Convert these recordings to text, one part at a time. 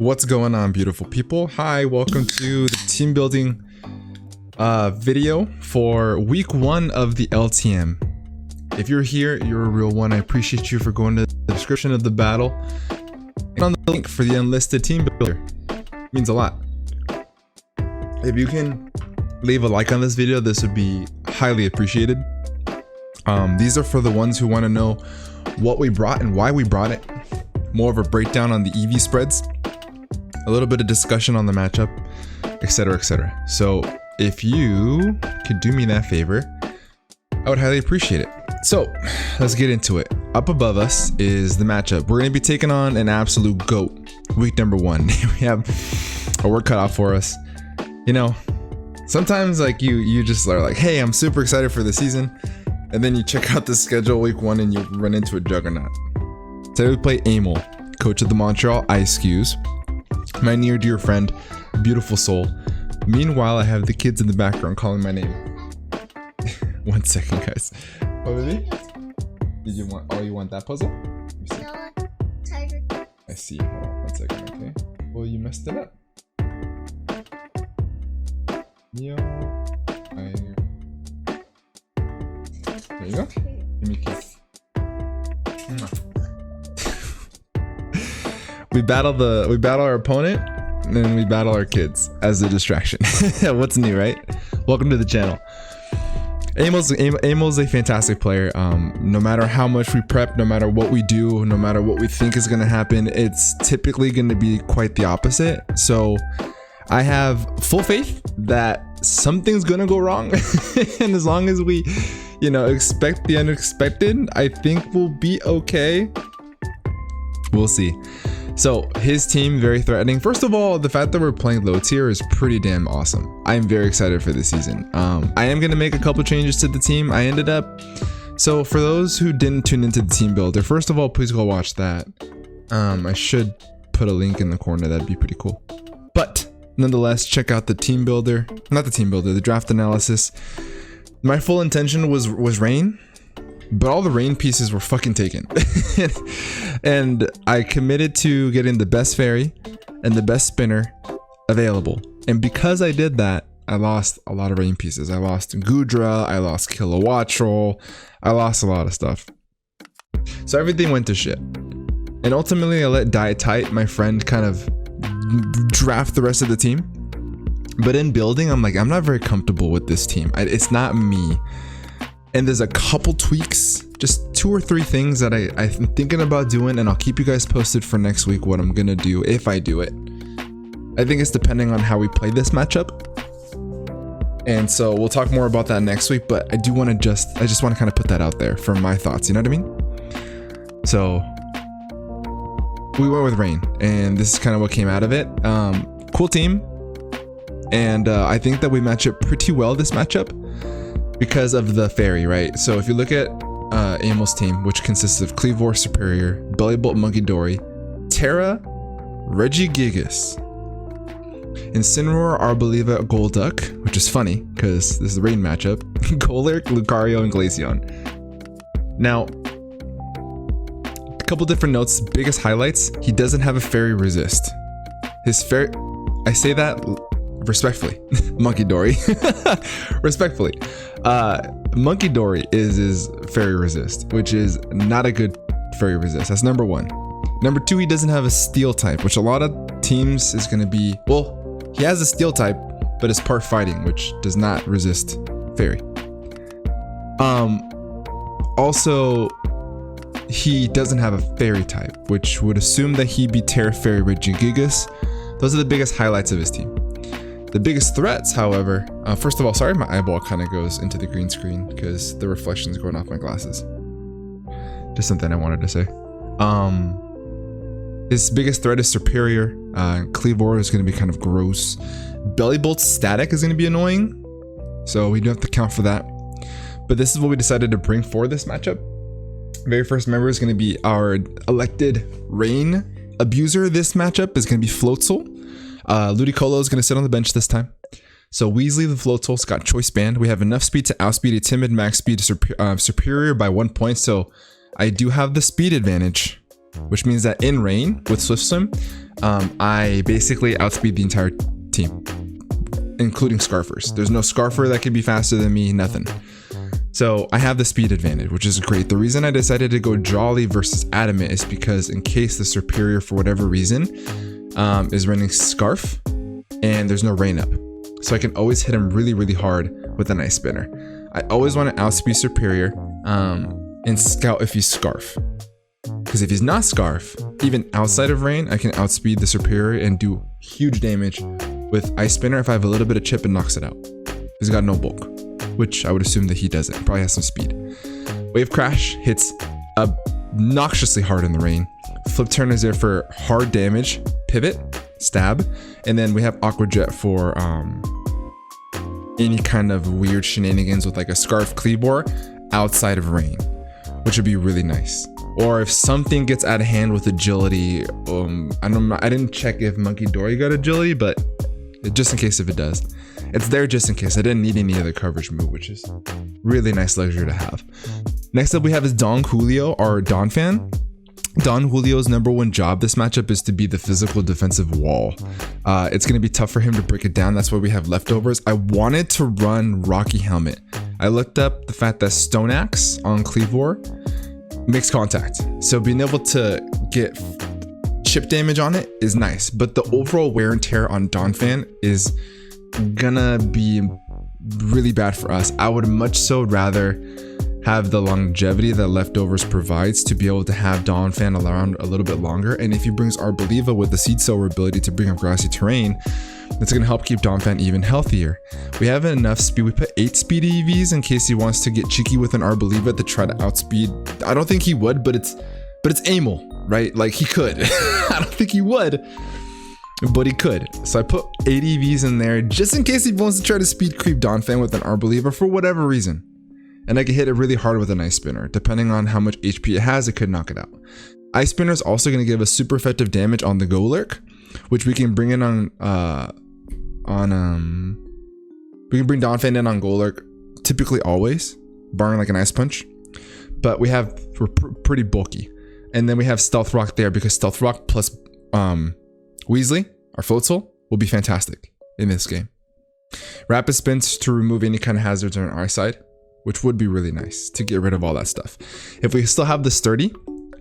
What's going on, beautiful people? Hi, welcome to the team building video for week 1 of the LTM. If you're here, you're a real one. I appreciate you for going to the description of the battle and on the link for the unlisted team builder. It means a lot. If you can leave a like on this video, this would be highly appreciated. These are for the ones who want to know what we brought and why we brought it. More of a breakdown on the EV spreads, a little bit of discussion on the matchup, etc, etc. So if you could do me that favor, I would highly appreciate it. So let's get into it. Up above us is the matchup. We're going to be taking on an absolute GOAT. Week number 1. We have a work cut out for us. You know, sometimes like you just are like, hey, I'm super excited for the season, and then you check out the schedule week 1 and you run into a juggernaut. Today we play Aimel, coach of the Montreal Eiscues, my near dear friend, beautiful soul. Meanwhile, I have the kids in the background calling my name. 1 second, guys. Oh, really? Did you want? Oh, you want that puzzle? No, tiger. I see. Hold on 1 second, okay. Well, you messed it up. Yo, there you go. Give me a kiss. We battle our opponent, and then we battle our kids as a distraction. What's new, right? Welcome to the channel. Aimel's a fantastic player. No matter how much we prep, no matter what we do, no matter what we think is going to happen, it's typically going to be quite the opposite. So I have full faith that something's going to go wrong. And as long as we, expect the unexpected, I think we'll be okay. We'll see. So his team, very threatening. First of all, the fact that we're playing low tier is pretty damn awesome. I'm very excited for this season. I am going to make a couple changes to the team. So for those who didn't tune into the team builder, first of all, please go watch that. I should put a link in the corner. That'd be pretty cool. But nonetheless, check out the team builder, not the team builder, the draft analysis. My full intention was rain, but all the rain pieces were fucking taken. And I committed to getting the best fairy and the best spinner available. And because I did that, I lost a lot of rain pieces. I lost Gudra, I lost Kilowattrol, I lost a lot of stuff. So everything went to shit. And ultimately I let Dietite, my friend, kind of draft the rest of the team. But in building, I'm like, I'm not very comfortable with this team. It's not me. And there's a couple tweaks, just 2 or 3 things that I'm thinking about doing, and I'll keep you guys posted for next week what I'm gonna do if I do it. I think it's depending on how we play this matchup. And so we'll talk more about that next week, but I just want to kind of put that out there for my thoughts, you know what I mean? So we went with rain, and this is kind of what came out of it. Cool team. And I think that we match up pretty well this matchup because of the fairy, right? So if you look at Aimel's team, which consists of Cleavor Superior, Bellybolt Monkey Dory, Terra, Regigigas, Incineroar, Arboliva, Golduck, which is funny because this is the rain matchup, Golurk, Lucario, and Glaceon. Now, a couple different notes, biggest highlights, he doesn't have a fairy resist. His fairy, I say that respectfully, Monkey Dory, respectfully, Monkey Dory is his fairy resist, which is not a good fairy resist. That's number 1. Number 2, he doesn't have a steel type, which a lot of teams is going to be, well, he has a steel type, but it's part fighting, which does not resist fairy. Also, he doesn't have a fairy type, which would assume that he'd be Terra Fairy Regigigas. Those are the biggest highlights of his team. The biggest threats, however, first of all, sorry, my eyeball kind of goes into the green screen because the reflection's going off my glasses. Just something I wanted to say. His biggest threat is Superior. Cleavor is going to be kind of gross. Bellybolt's static is going to be annoying, so we do have to count for that. But this is what we decided to bring for this matchup. Very first member is going to be our elected rain abuser. This matchup is going to be Floatzel. Ludicolo is going to sit on the bench this time. So Weasley the Floatzel's got Choice Band. We have enough speed to outspeed a timid, max speed to superior by 1 point. So I do have the speed advantage. which means that in rain with Swift Swim, I basically outspeed the entire team, including Scarfers. There's no Scarfer that can be faster than me, nothing. So I have the speed advantage, which is great. The reason I decided to go Jolly versus Adamant is because in case the Superior, for whatever reason, is running Scarf and there's no rain up. So I can always hit him really, really hard with an Ice Spinner. I always want to outspeed Superior and scout if he's Scarf. Because if he's not Scarf, even outside of rain, I can outspeed the Superior and do huge damage with Ice Spinner if I have a little bit of chip and knocks it out. He's got no bulk, which I would assume that he doesn't. He probably has some speed. Wave Crash hits obnoxiously hard in the rain. Flip Turn is there for hard damage, pivot, stab, and then we have Aqua Jet for any kind of weird shenanigans with like a Scarf Cleavor outside of rain, which would be really nice. Or if something gets out of hand with agility, I didn't check if Monkey Dory got agility, but just in case if it does. It's there just in case. I didn't need any other coverage move, which is really nice luxury to have. Next up we have is Don Julio, our Don fan. Don Julio's #1 job this matchup is to be the physical defensive wall. It's going to be tough for him to break it down. That's why we have leftovers. I wanted to run Rocky Helmet. I looked up the fact that Stone Axe on Cleavor makes contact. So being able to get chip damage on it is nice. But the overall wear and tear on Don fan is gonna be really bad for us. I would much so rather have the longevity that leftovers provides to be able to have Dawn Fan around a little bit longer. And if he brings Arboliva with the Seed Sower ability to bring up grassy terrain, that's going to help keep Dawn Fan even healthier. We have enough speed. We put 8 speed EVs in case he wants to get cheeky with an Arboliva to try to outspeed. I don't think he would, but it's Aimel, right? Like he could. I don't think he would, but he could. So I put 8 EVs in there just in case he wants to try to speed creep Dawn Fan with an Arboliva for whatever reason. And I can hit it really hard with an Ice Spinner. Depending on how much HP it has, it could knock it out. Ice Spinner is also going to give us super effective damage on the Golurk, which we can bring in we can bring Dawn Fan in on Golurk typically always, barring like an Ice Punch. But we're pretty bulky. And then we have Stealth Rock there because Stealth Rock plus Weasley, our Floatzel, will be fantastic in this game. Rapid Spins to remove any kind of hazards on our side, which would be really nice to get rid of all that stuff. If we still have the Sturdy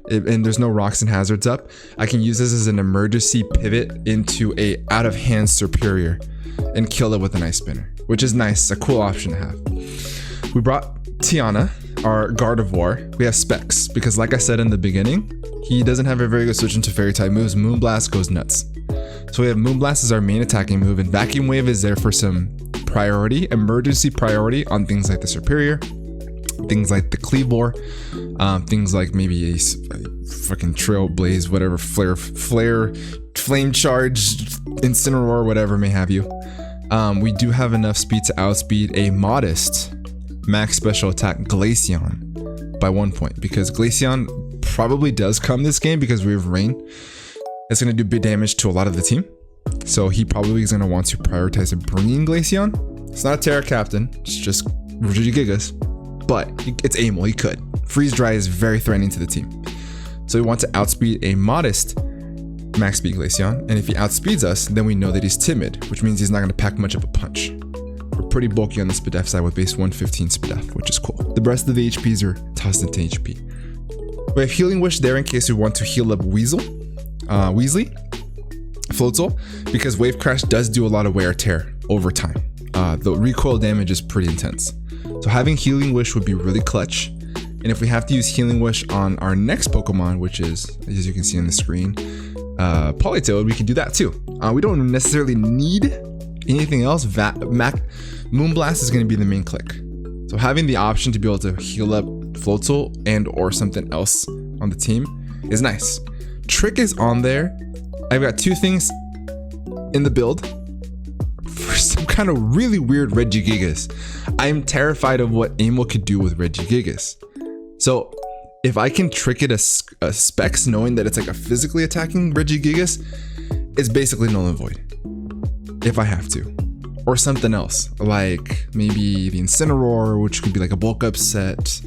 and there's no rocks and hazards up, I can use this as an emergency pivot into a out of hand Superior and kill it with an Ice Spinner, which is nice, a cool option to have. We brought Tiana, our Gardevoir. We have Specs because like I said in the beginning, he doesn't have a very good switch into fairy type moves. Moonblast goes nuts. So we have Moonblast as our main attacking move, and Vacuum Wave is there for some priority, emergency priority on things like the Superior, things like the Cleavor, things like maybe a fucking Trailblaze, whatever, Flare, Flame Charge, Incineroar, whatever may have you. We do have enough speed to outspeed a modest max special attack Glaceon by 1 point, because Glaceon probably does come this game because we have Rain. It's going to do big damage to a lot of the team. So he probably is going to want to prioritize bringing Glaceon. It's not a Terra Captain, it's just Regigigas, but it's Aimel, he could. Freeze Dry is very threatening to the team. So we want to outspeed a modest max speed Glaceon, and if he outspeeds us, then we know that he's timid, which means he's not going to pack much of a punch. We're pretty bulky on the Spadef side with base 115 Spadef, which is cool. The rest of the HPs are tossed into HP. We have Healing Wish there in case we want to heal up Weasley, Floatzel, because Wave Crash does do a lot of wear tear over time. The recoil damage is pretty intense. So having Healing Wish would be really clutch. And if we have to use Healing Wish on our next Pokemon, which is, as you can see on the screen, Politoed, we can do that too. We don't necessarily need anything else. Moonblast is going to be the main click. So having the option to be able to heal up Floatzel and or something else on the team is nice. Trick is on there. I've got 2 things in the build for some kind of really weird Regigigas. I'm terrified of what Aimel could do with Regigigas. So if I can trick it as Specs, knowing that it's like a physically attacking Regigigas, it's basically null and void if I have to. Or something else, like maybe the Incineroar, which could be like a bulk up set.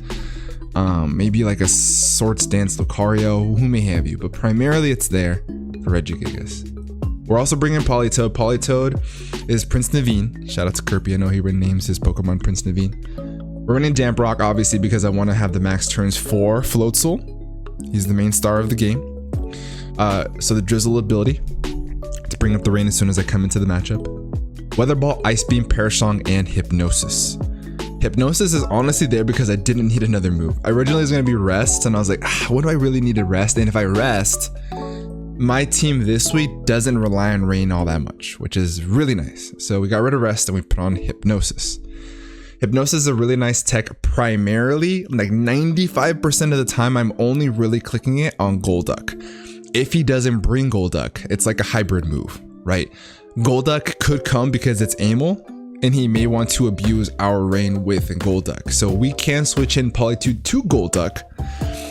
maybe like a Swords Dance Lucario, who may have you, but primarily it's there for Regigigas. We're also bringing Politoed. Politoed is Prince Naveen. Shout out to Kirby, I know he renames his Pokemon Prince Naveen. We're running Damp Rock, obviously, because I want to have the max turns for Floatzel. He's the main star of the game. So the Drizzle ability to bring up the rain as soon as I come into the matchup. Weather Ball, Ice Beam, Perish Song, and Hypnosis. Hypnosis is honestly there because I didn't need another move. Originally it was going to be Rest, and I was like, what do I really need to rest? And if I rest, my team this week doesn't rely on rain all that much, which is really nice. So we got rid of Rest and we put on Hypnosis. Hypnosis is a really nice tech. Primarily, like 95% of the time, I'm only really clicking it on Golduck. If he doesn't bring Golduck, it's like a hybrid move, right? Golduck could come because it's Aimel, and he may want to abuse our rain with Golduck. So we can switch in Politoed to Golduck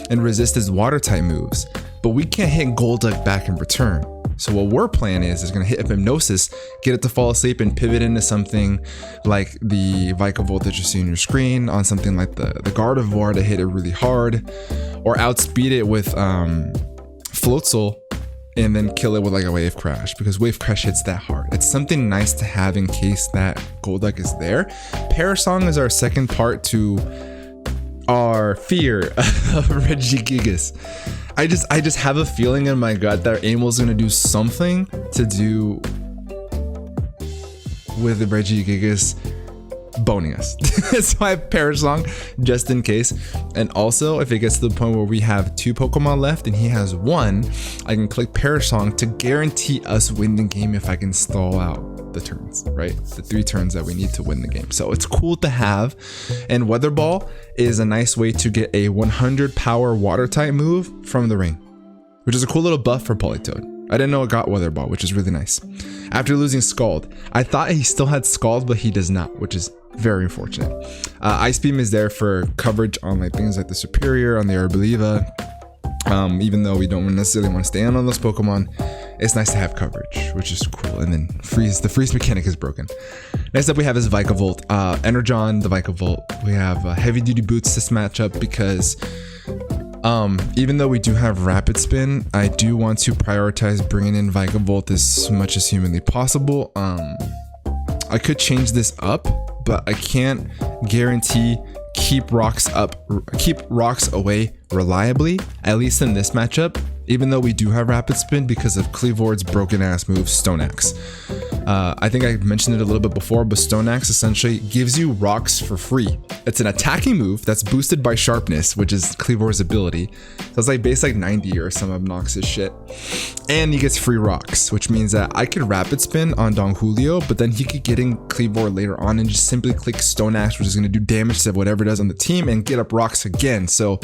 and resist his water type moves, but we can't hit Golduck back in return. So what we're playing is gonna hit Hypnosis, get it to fall asleep, and pivot into something like the Vikavolt that you see on your screen, on something like the Gardevoir to hit it really hard, or outspeed it with Floatzel, and then kill it with like a Wave Crash, because Wave Crash hits that hard. It's something nice to have in case that Golduck is there. Perish Song is our second part to our fear of Regigigas. I just have a feeling in my gut that Aimel's gonna do something to do with the Regigigas boning us. So I have Perish Song just in case. And also, if it gets to the point where we have 2 Pokemon left and he has 1, I can click Perish Song to guarantee us win the game if I can stall out the turns, right? The 3 turns that we need to win the game. So it's cool to have. And Weather Ball is a nice way to get a 100 power water type move from the rain, which is a cool little buff for Politoed. I didn't know it got Weather Ball, which is really nice. After losing Scald, I thought he still had Scald, but he does not, which is very unfortunate. Ice Beam is there for coverage on like things like the Superior, on the Arboliva. Even though we don't necessarily want to stand on those Pokemon, it's nice to have coverage, which is cool. And then the freeze mechanic is broken. Next up we have is Vikavolt. Energon, the Vikavolt. We have heavy duty boots this matchup because even though we do have Rapid Spin, I do want to prioritize bringing in Vikavolt as much as humanly possible. I could change this up, but I can't guarantee keep rocks away reliably, at least in this matchup, even though we do have Rapid Spin because of Kleavor's broken ass move Stone Axe. I think I mentioned it a little bit before, but Stone Axe essentially gives you rocks for free. It's an attacking move that's boosted by Sharpness, which is Kleavor's ability. So it's like base like 90 or some obnoxious shit. And he gets free rocks, which means that I could Rapid Spin on Don Julio, but then he could get in Kleavor later on and just simply click Stone Axe, which is going to do damage to whatever it does on the team and get up rocks again. So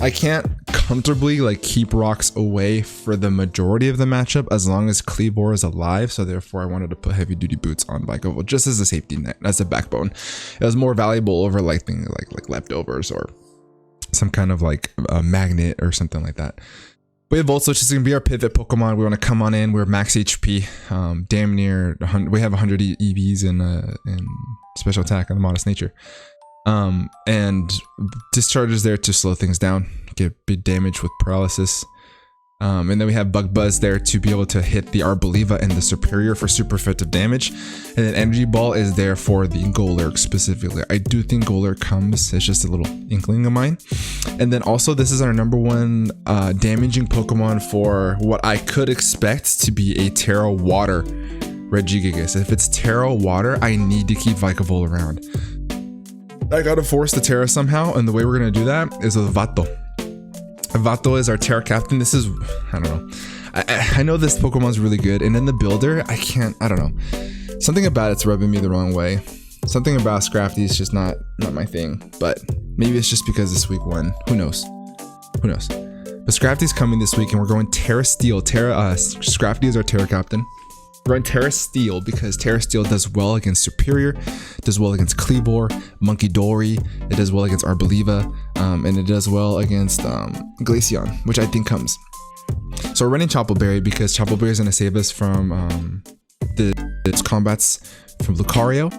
I can't comfortably like keep rocks away for the majority of the matchup as long as Kleavor is alive. So therefore I wanted to put heavy duty boots on Vikavolt just as a safety net, as a backbone. It was more valuable over like things like leftovers or some kind of like a magnet or something like that. We have Volt Switch. Is going to be our pivot Pokemon. We want to come on in. We're max HP, damn near 100. We have 100 EVs in special attack on the Modest Nature. And Discharge is there to slow things down, get big damage with paralysis. And then we have Bug Buzz there to be able to hit the Arboliva and the Superior for super effective damage. And then Energy Ball is there for the Golurk specifically. I do think Golurk comes, it's just a little inkling of mine. And then also this is our number 1 damaging Pokemon for what I could expect to be a Terra Water Regigigas. If it's Terra Water, I need to keep Vikavolt around. I gotta force the Terra somehow, and the way we're gonna do that is with Vato. Vato is our Terra captain. This is, I don't know. I know this Pokemon's really good, and in the builder, I don't know. Something about it's rubbing me the wrong way. Something about Scrafty is just not my thing, but maybe it's just because it's week 1. Who knows? Who knows? But Scrafty's coming this week, and we're going Terra Steel. Scrafty is our Terra captain. We're on Terra Steel because Terra Steel does well against Superior, does well against Kleavor, Monkey Dory, it does well against Arboliva, and it does well against Glaceon, which I think comes. So we're running Chople Berry because Chople Berry is going to save us from its combats from Lucario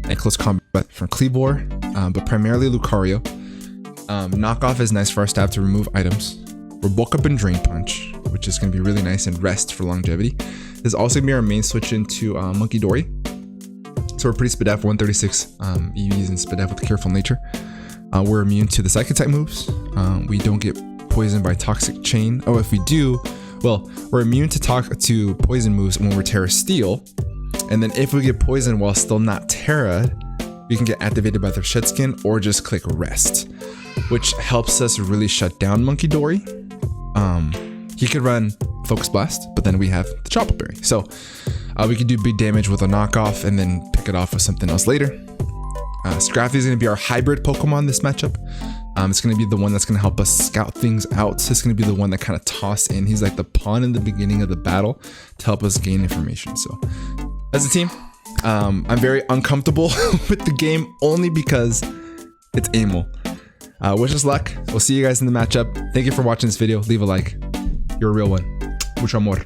and close combat from Kleavor, but primarily Lucario. Knockoff is nice for our stab to remove items. We're bulk up and drain punch, which is going to be really nice, and rest for longevity. This is also going to be our main switch into Monkey Dory. So we're pretty SPDF, 136 EVs and SPDF with careful nature. We're immune to the psychic type moves. We don't get poisoned by toxic chain. Oh, if we do, well, we're immune to poison moves when we're Terra Steel. And then if we get poisoned while still not Terra, we can get activated by their shed skin or just click rest, which helps us really shut down Monkey Dory. He could run Focus Blast, but then we have the Chopper Berry. So we could do big damage with a knockoff and then pick it off with something else later. Scrafty is going to be our hybrid Pokemon this matchup. It's going to be the one that's going to help us scout things out. So it's going to be the one that kind of toss in. He's like the pawn in the beginning of the battle to help us gain information. So as a team, I'm very uncomfortable with the game only because it's Aimel. Wish us luck. We'll see you guys in the matchup. Thank you for watching this video. Leave a like. You're a real one. Mucho amor.